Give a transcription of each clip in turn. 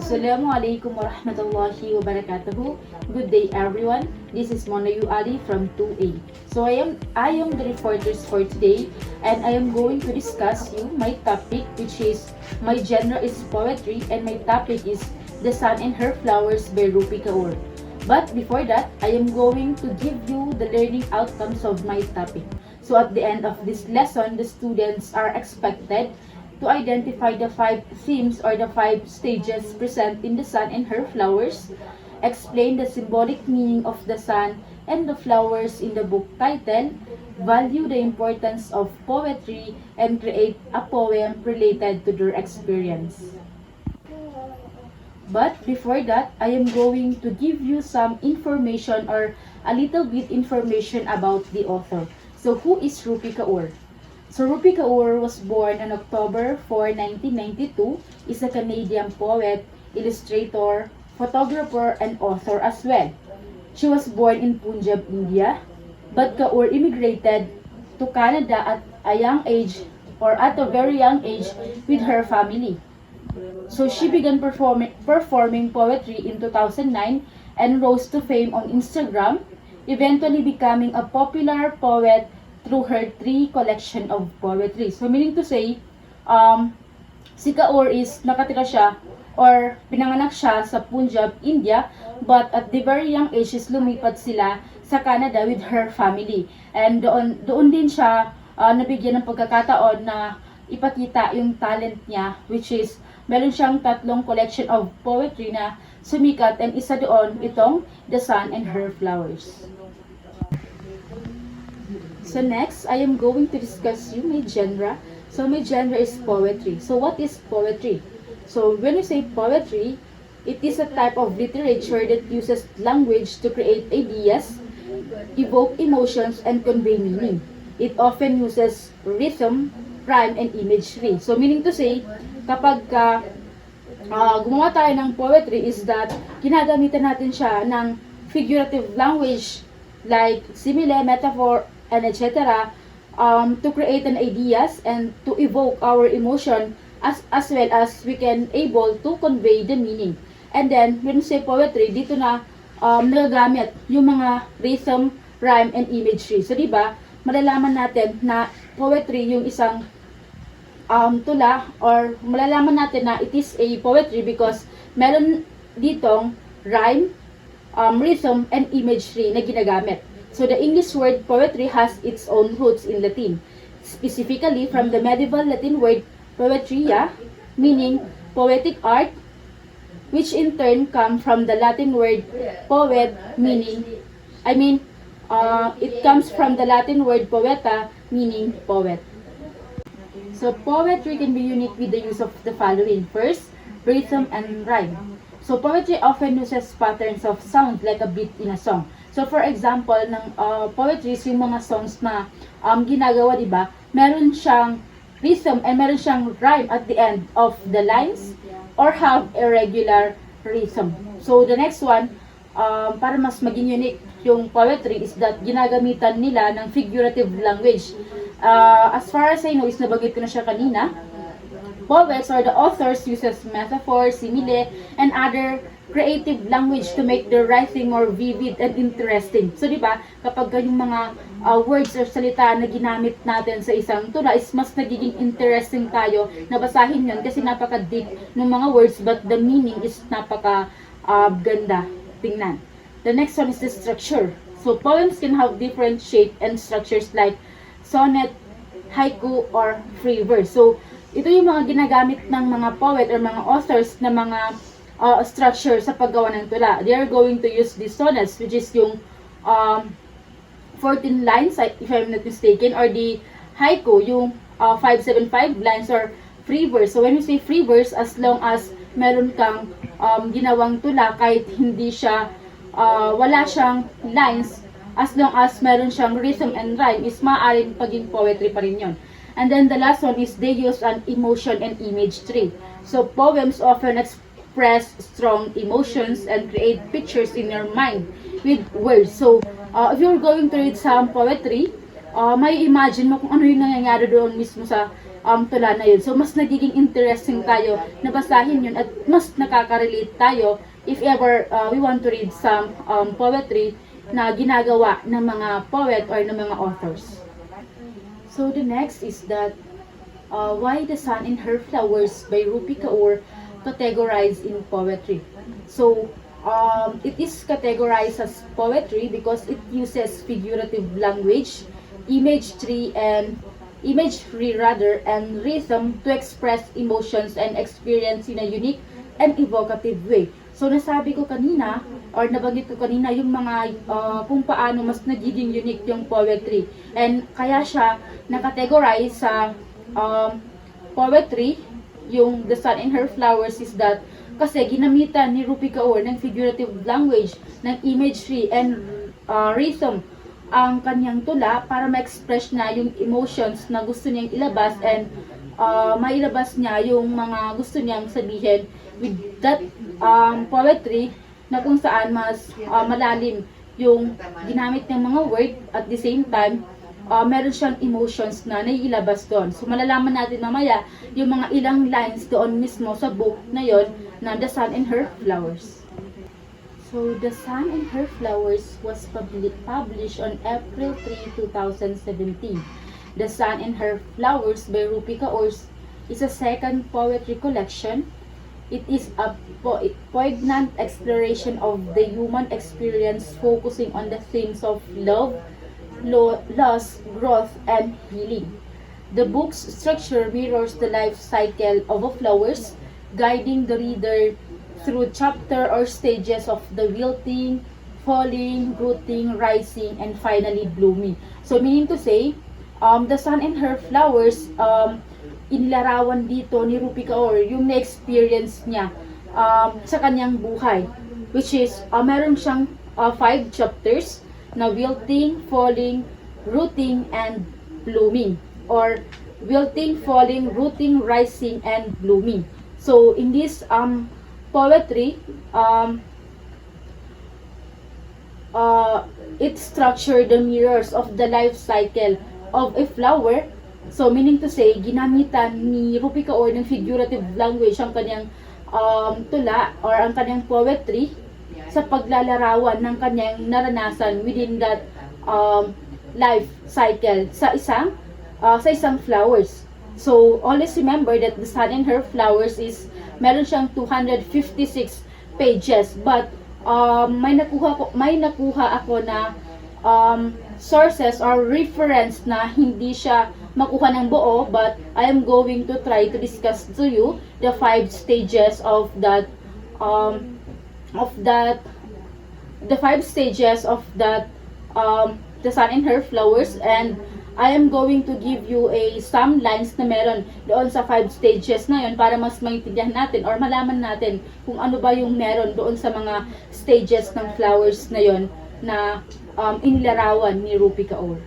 Assalamualaikum warahmatullahi wabarakatuh. Good day everyone. This is Monayu Ali from 2A. So I am the reporters for today, and I am going to discuss you my topic, which is my genre is poetry, and my topic is The Sun and Her Flowers by Rupi Kaur. But before that, I am going to give you the learning outcomes of my topic. So at the end of this lesson, the students are expected to identify the 5 themes or the 5 stages present in the sun and her flowers, explain the symbolic meaning of the sun and the flowers in the book title, value the importance of poetry, and create a poem related to their experience. But before that, I am going to give you some information or a little bit information about the author. So who is Rupi Kaur? So Rupi Kaur was born on October 4, 1992, is a Canadian poet, illustrator, photographer, and author as well. She was born in Punjab, India, but Kaur immigrated to Canada at a young age or at a very young age with her family. So she began performing poetry in 2009 and rose to fame on Instagram, eventually becoming a popular poet through her 3 collection of poetry. So meaning to say, si Kaur is nakatira siya or pinanganak siya sa Punjab, India, but at the very young age is lumipat sila sa Canada with her family. And doon din siya nabigyan ng pagkakataon na ipakita yung talent niya, which is meron siyang 3 collection of poetry na sumikat, and isa doon itong The Sun and Her Flowers. So next, I am going to discuss you my genre. So my genre is poetry. So what is poetry? So when we say poetry, it is a type of literature that uses language to create ideas, evoke emotions, and convey meaning. It often uses rhythm, rhyme, and imagery. So meaning to say, kapag gumawa tayo ng poetry is that ginagamitan natin siya ng figurative language like simile, metaphor, and etc. To create an ideas and to evoke our emotion as well as we can able to convey the meaning. And then when we say poetry, dito na nagagamit yung mga rhythm, rhyme, and imagery. So diba, malalaman natin na poetry yung isang tula, or malalaman natin na it is a poetry because meron ditong rhyme, rhythm, and imagery na ginagamit. So the English word poetry has its own roots in Latin, specifically from the medieval Latin word poetria, meaning poetic art, which in turn come from the Latin word poet, it comes from the Latin word poeta, meaning poet. So poetry can be unique with the use of the following. First, rhythm and rhyme. So poetry often uses patterns of sound like a beat in a song. So for example, ng poetry is yung mga songs na ginagawa, di ba? Meron siyang rhythm and meron siyang rhyme at the end of the lines or have a regular rhythm. So the next one, para mas maging unique yung poetry is that ginagamitan nila ng figurative language. As far as I know, is nabanggit ko na siya kanina, poets or the authors uses metaphor, simile, and other creative language to make their writing more vivid and interesting. So, di ba, kapag yung mga words or salita na ginamit natin sa isang tula is mas nagiging interesting tayo na basahin yun kasi napaka-deep ng mga words but the meaning is napaka-ganda tingnan. The next one is the structure. So, poems can have different shape and structures like sonnet, haiku, or free verse. So, ito yung mga ginagamit ng mga poet or mga authors na mga structure sa paggawa ng tula. They are going to use the sonnets, which is yung 14 lines, if I'm not mistaken, or the haiku, yung 575 lines or free verse. So when we say free verse, as long as meron kang ginawang tula, kahit hindi siya, wala siyang lines, as long as meron siyang rhythm and rhyme, is maaaring paging poetry pa rin yun. And then the last one is they use an emotion and imagery. So poems often express strong emotions and create pictures in your mind with words. So if you're going to read some poetry, may imagine mo kung ano yung nangyayari doon mismo sa tula na yun. So, mas nagiging interesting tayo na basahin yun at mas nakaka-relate tayo if ever we want to read some poetry na ginagawa ng mga poet or ng mga authors. So, the next is that Why the Sun and Her Flowers by Rupi Kaur categorized in poetry. So, it is categorized as poetry because it uses figurative language, imagery and rhythm to express emotions and experience in a unique and evocative way. So, nasabi ko kanina, or nabanggit ko kanina, yung mga kung paano mas nagiging unique yung poetry. And kaya siya na-categorize sa poetry, yung The Sun and Her Flowers is that kasi ginamitan ni Rupi Kaur ng figurative language, ng imagery and rhythm ang kanyang tula para ma-express na yung emotions na gusto niyang ilabas and mailabas niya yung mga gusto niyang sabihin with that poetry na kung saan mas malalim yung ginamit ng mga word at the same time meron siyang emotions na naiilabas doon. So, malalaman natin mamaya yung mga ilang lines doon mismo sa book na yon na The Sun and Her Flowers. So, The Sun and Her Flowers was published on April 3, 2017. The Sun and Her Flowers by Rupi Kaur is a second poetry collection. It is a poignant exploration of the human experience focusing on the themes of love, loss, growth, and healing. The book's structure mirrors the life cycle of a flowers, guiding the reader through chapter or stages of the wilting, falling, rooting, rising, and finally blooming. So, meaning to say, The Sun and Her Flowers, inilarawan dito ni Rupi Kaur yung na-experience niya sa kanyang buhay, which is, meron siyang 5 chapters na wilting, falling, rooting, and blooming. Or wilting, falling, rooting, rising, and blooming. So, in this poetry, it structured the mirrors of the life cycle of a flower. So, meaning to say, ginamitan ni Rupi Kaur ng figurative language ang kanyang tula or ang kanyang poetry sa paglalarawan ng kanyang naranasan within that life cycle sa isang flowers. So, always remember that The Sun and Her Flowers is meron siyang 256 pages, but may nakuha ako na sources or reference na hindi siya makuha ng buo, but I am going to try to discuss to you the 5 stages of that the 5 stages of that The Sun and Her Flowers, and I am going to give you some lines na meron doon sa 5 stages na yon para mas maintindihan natin or malaman natin kung ano ba yung meron doon sa mga stages ng flowers na yon na inilarawan ni Rupi Kaur.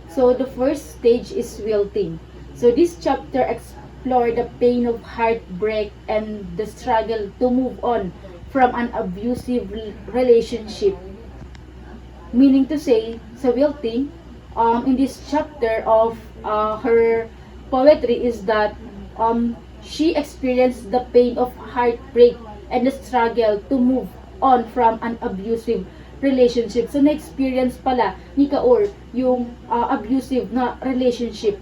So, the first stage is wilting. So, this chapter explores the pain of heartbreak and the struggle to move on from an abusive relationship. Meaning to say, sa wilting, in this chapter of her poetry is that she experienced the pain of heartbreak and the struggle to move on from an abusive relationship. So, na-experience pala ni Kaur yung abusive na relationship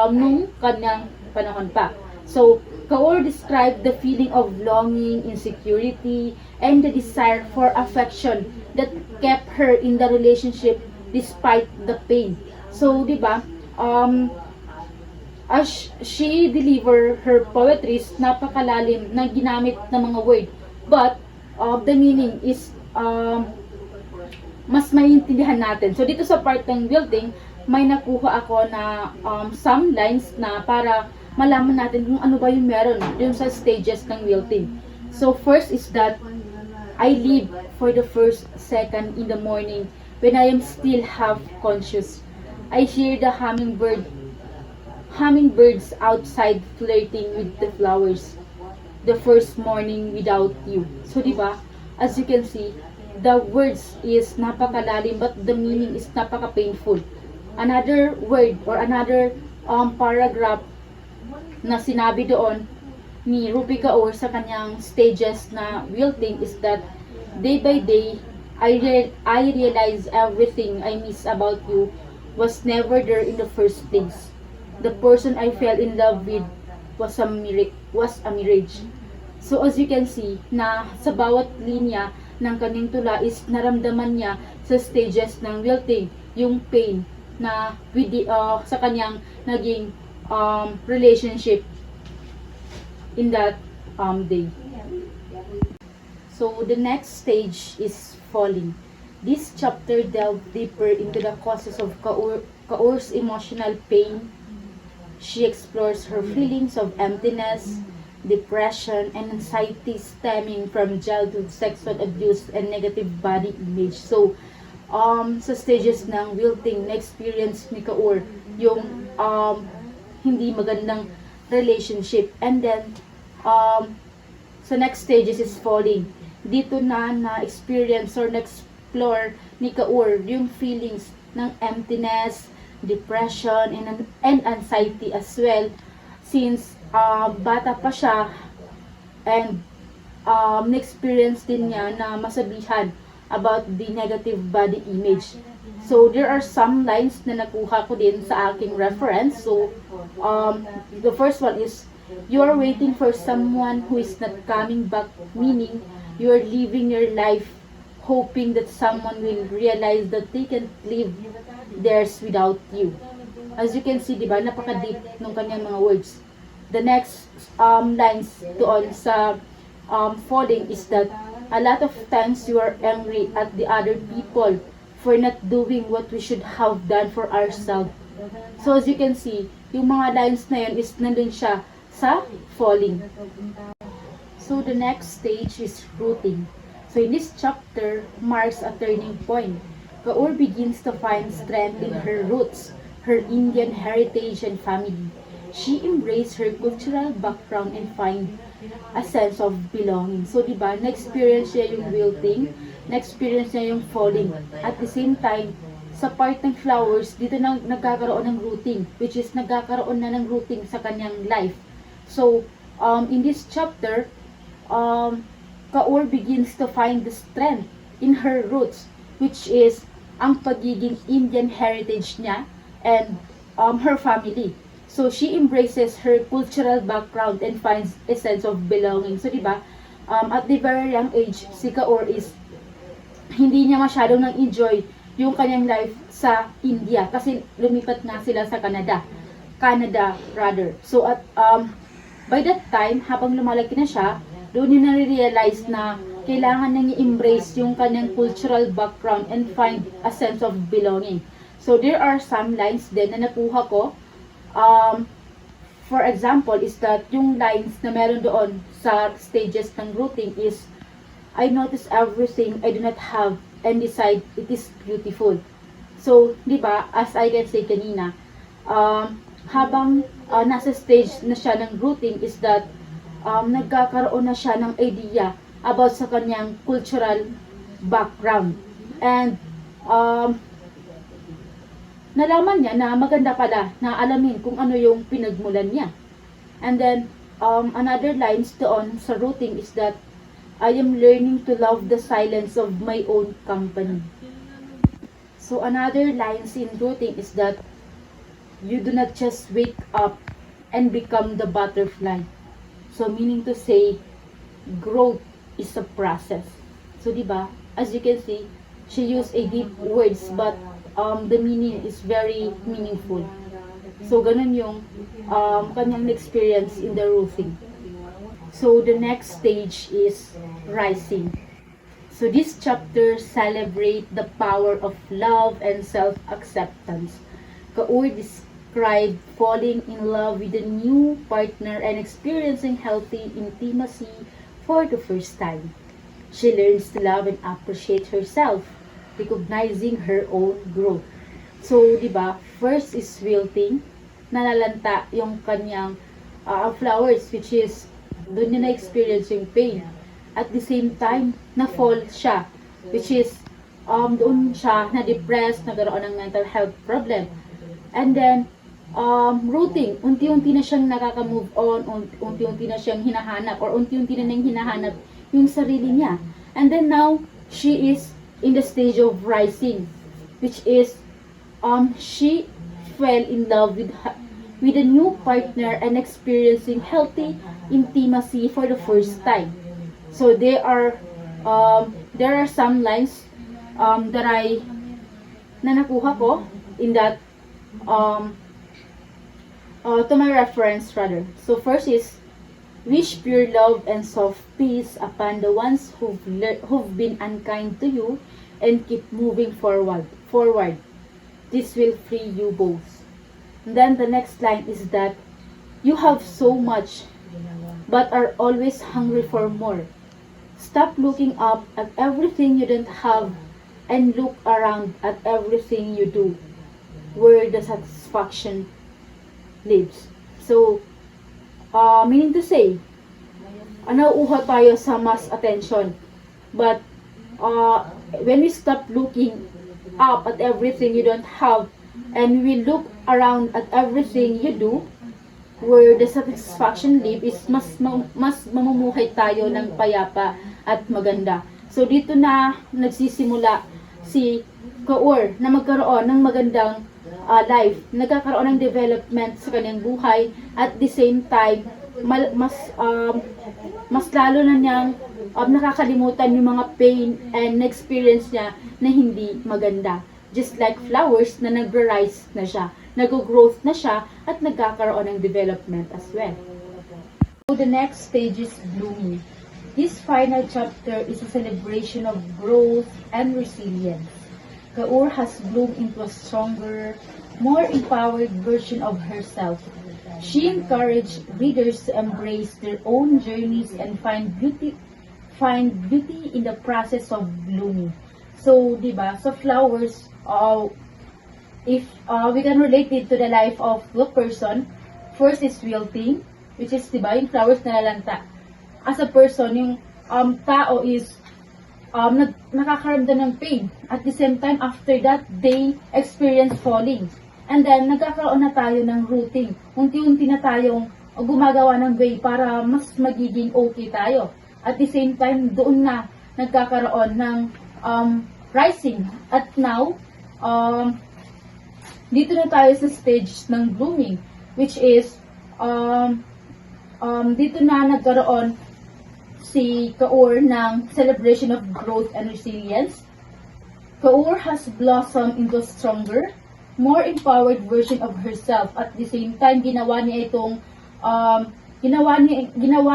nung kanyang panahon pa. So, Kaur described the feeling of longing, insecurity, and the desire for affection that kept her in the relationship despite the pain. So, di ba, as she deliver her poetries, napakalalim na ginamit ng mga word. But, the meaning is mas maintindihan natin. So, dito sa part ng wilting, may nakuha ako na some lines na para malaman natin kung ano ba yung meron yung sa stages ng wilting. So, first is that I live for the first second in the morning when I am still half conscious. I hear the hummingbirds outside flirting with the flowers. The first morning without you. So, di ba? As you can see, the words is napakalalim but the meaning is napaka-painful. Another word or another paragraph na sinabi doon ni Ruby Kaur sa kanyang stages na wilting is that day by day, I realize everything I miss about you was never there in the first place. The person I fell in love with was a mirage. So as you can see, na sa bawat linya ng kanyang tula is naramdaman niya sa stages ng wilting, yung pain na sa kanyang naging relationship in that day. So the next stage is falling. This chapter delves deeper into the causes of Kaur's emotional pain. She explores her feelings of emptiness, depression, and anxiety stemming from childhood sexual abuse and negative body image. So, sa stages ng wilting na experience ni Kaur, yung hindi magandang relationship. And then, sa next stages is falling. Dito na-experience or na-explore ni Kaur yung feelings ng emptiness, depression, and anxiety as well. Since bata pa siya and na-experience din niya na masabihan about the negative body image. So, there are some lines na nakuha ko din sa aking reference. So, the first one is, you are waiting for someone who is not coming back, meaning you are living your life hoping that someone will realize that they can't live theirs without you. As you can see, diba, napaka-deep nung kanyang mga words. The next lines doon sa falling is that a lot of times you are angry at the other people for not doing what we should have done for ourselves. So as you can see, yung mga lines na yun is nandun siya sa falling. So the next stage is rooting. So in this chapter marks a turning point. Kaur begins to find strength in her roots, her Indian heritage and family. She embraced her cultural background and find a sense of belonging. So diba, na-experience niya yung wilting, na-experience niya yung falling. At the same time, sa part ng flowers, dito na nagkakaroon ng rooting, which is nagkakaroon na ng rooting sa kanyang life. So, in this chapter, Kaur begins to find the strength in her roots, which is ang pagiging Indian heritage niya and her family. So, she embraces her cultural background and finds a sense of belonging. So, diba, at the very young age, si Kaur is hindi niya masyadong nang-enjoy yung kanyang life sa India kasi lumipat nga sila sa Canada rather. So, at by that time, habang lumalaki na siya, doon niya na-realize na kailangan niyang i-embrace yung kanyang cultural background and find a sense of belonging. So, there are some lines din na nakuha ko. For example, is that yung lines na meron doon sa stages ng rooting is, I notice everything I do not have and decide it is beautiful. So, di ba, as I can say kanina, habang nasa stage na siya ng rooting is that nagkakaroon na siya ng idea about sa kanyang cultural background. And nalaman niya na maganda pala na alamin kung ano yung pinagmulan niya. And then, another lines doon sa rooting is that I am learning to love the silence of my own company. So another lines in rooting is that you do not just wake up and become the butterfly. So meaning to say, growth is a process. So diba, as you can see, she used a deep words but the meaning is very meaningful. So ganun yung kanyang experience in the rooting. So the next stage is rising. So this chapter celebrates the power of love and self-acceptance. Kaur described falling in love with a new partner and experiencing healthy intimacy for the first time. She learns to love and appreciate herself, recognizing her own growth. So, di ba, first is wilting, nalalanta yung kanyang flowers, which is doon niya na-experience yung pain. At the same time, na-fall siya which is doon siya na-depressed, nagkaroon ng mental health problem. And then, rooting, unti-unti na siyang nakaka-move on, unti-unti na siyang hinahanap, or unti-unti na nang hinahanap yung sarili niya. And then now, she is in the stage of rising, which is, she fell in love with a new partner and experiencing healthy intimacy for the first time. So there are some lines na nakuha ko in that to my reference rather. So first is, wish pure love and soft peace upon the ones who've been unkind to you, and keep moving forward. This will free you both. And then the next line is that you have so much but are always hungry for more. Stop looking up at everything you don't have and look around at everything you do, where the satisfaction lives. So, meaning to say, nauuha tayo sa mass attention. But, when we stop looking up at everything you don't have, and we look around at everything you do, where the satisfaction live, is mas mamumuhay tayo ng payapa at maganda. So, dito na nagsisimula si Kaur na magkaroon ng magandang life, nagkakaroon ng development sa kanyang buhay, at the same time mas lalo na niyang nakakalimutan yung mga pain and experience niya na hindi maganda. Just like flowers na nag-rise na siya, nag-growth na siya, at nagkakaroon ng development as well. So the next stage is blooming. This final chapter is a celebration of growth and resilience. Kaur has bloomed into a stronger, more empowered version of herself. She encouraged readers to embrace their own journeys and find beauty in the process of blooming. So, diba, sa flowers, if we can relate it to the life of the person, first is wilting, which is, diba, yung flowers na lalanta. As a person, yung tao is nakakaramdam ng pain. At the same time, after that, they experience falling. And then, nagkakaroon na tayo ng rooting. Unti-unti na tayong gumagawa ng way para mas magiging okay tayo. At the same time, doon na nagkakaroon ng rising. At now, dito na tayo sa stage ng blooming, which is, dito na nagkaroon si Kaur ng celebration of growth and resilience. Kaur has blossomed into a stronger, more empowered version of herself. At the same time, ginawa niya itong ginawa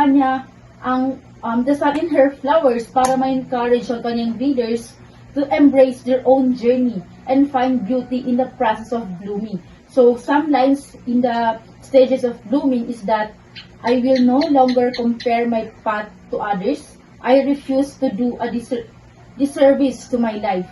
niya ang the sun in her flowers para ma-encourage ang kanyang readers to embrace their own journey and find beauty in the process of blooming. So some lines in the stages of blooming is that I will no longer compare my path to others. I refuse to do a disservice to my life.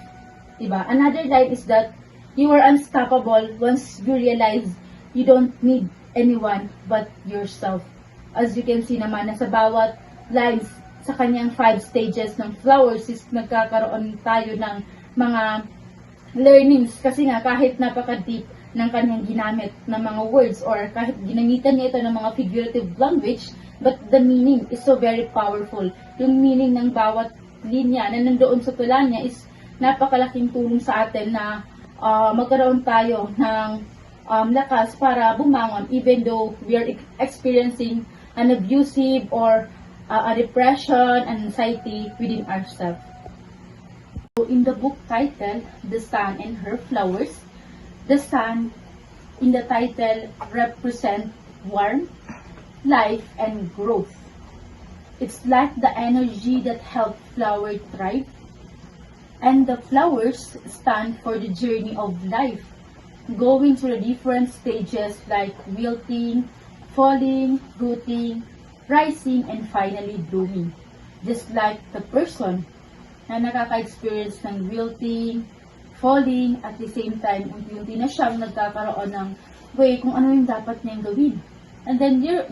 Diba? Another line is that you are unstoppable once you realize you don't need anyone but yourself. As you can see naman, nasa bawat lines sa kanyang 5 stages ng flowers is nagkakaroon tayo ng mga learnings. Kasi nga, kahit napaka-deep ng kanyang ginamit ng mga words, or kahit ginamitan niya ito ng mga figurative language, but the meaning is so very powerful. Yung meaning ng bawat linya na nandoon sa tula niya is napakalaking tulong sa atin na magkaroon tayo ng lakas para bumangon even though we are experiencing an abusive or a depression and anxiety within ourselves. So in the book title, The Sun and Her Flowers, the sun in the title represents warmth, life, and growth. It's like the energy that helps flower thrive. And the flowers stand for the journey of life, going through the different stages like wilting, falling, rooting, rising, and finally blooming. Just like the person na nakaka-experience ng wilting, falling, at the same time, unti-unti na siyang nagkakaroon ng way kung ano yung dapat niyang gawin. And then you're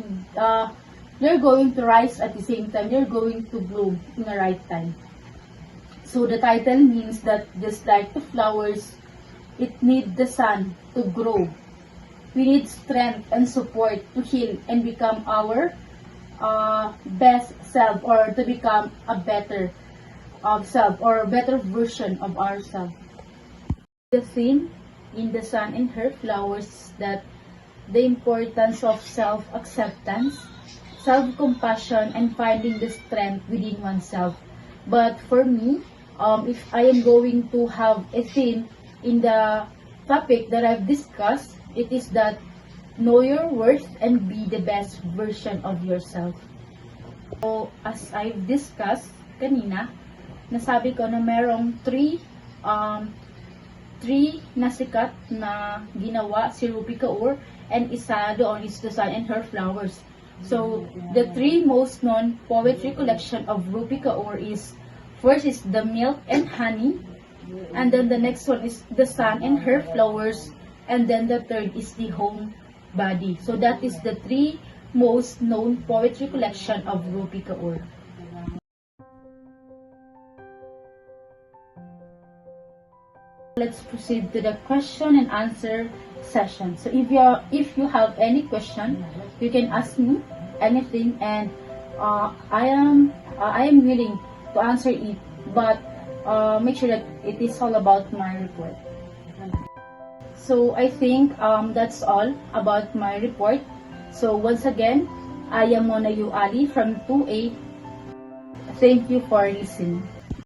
going to rise at the same time, you're going to bloom in the right time. So the title means that just like the flowers, it needs the sun to grow. We need strength and support to heal and become our best self, or to become a better self, or a better version of ourselves. The theme in the sun and her flowers is that the importance of self-acceptance, self-compassion, and finding the strength within oneself. But for me, if I am going to have a theme in the topic that I've discussed, it is that know your worth and be the best version of yourself. So, as I've discussed kanina, nasabi ko na merong three na sikat na ginawa si Rupi Kaur, and isa doon is The Sun and Her Flowers. So, the three most known poetry collection of Rupi Kaur is, first is The Milk and Honey, and then the next one is The Sun and Her Flowers, and then the third is The Home Body. So that is the three most known poetry collection of Rupi Kaur. Let's proceed to the question and answer session. So if you have any question, you can ask me anything, and I am willing to answer it, but make sure that it is all about my report. So I think that's all about my report. So once again, I am Mona Yu Ali from 2A. Thank you for listening.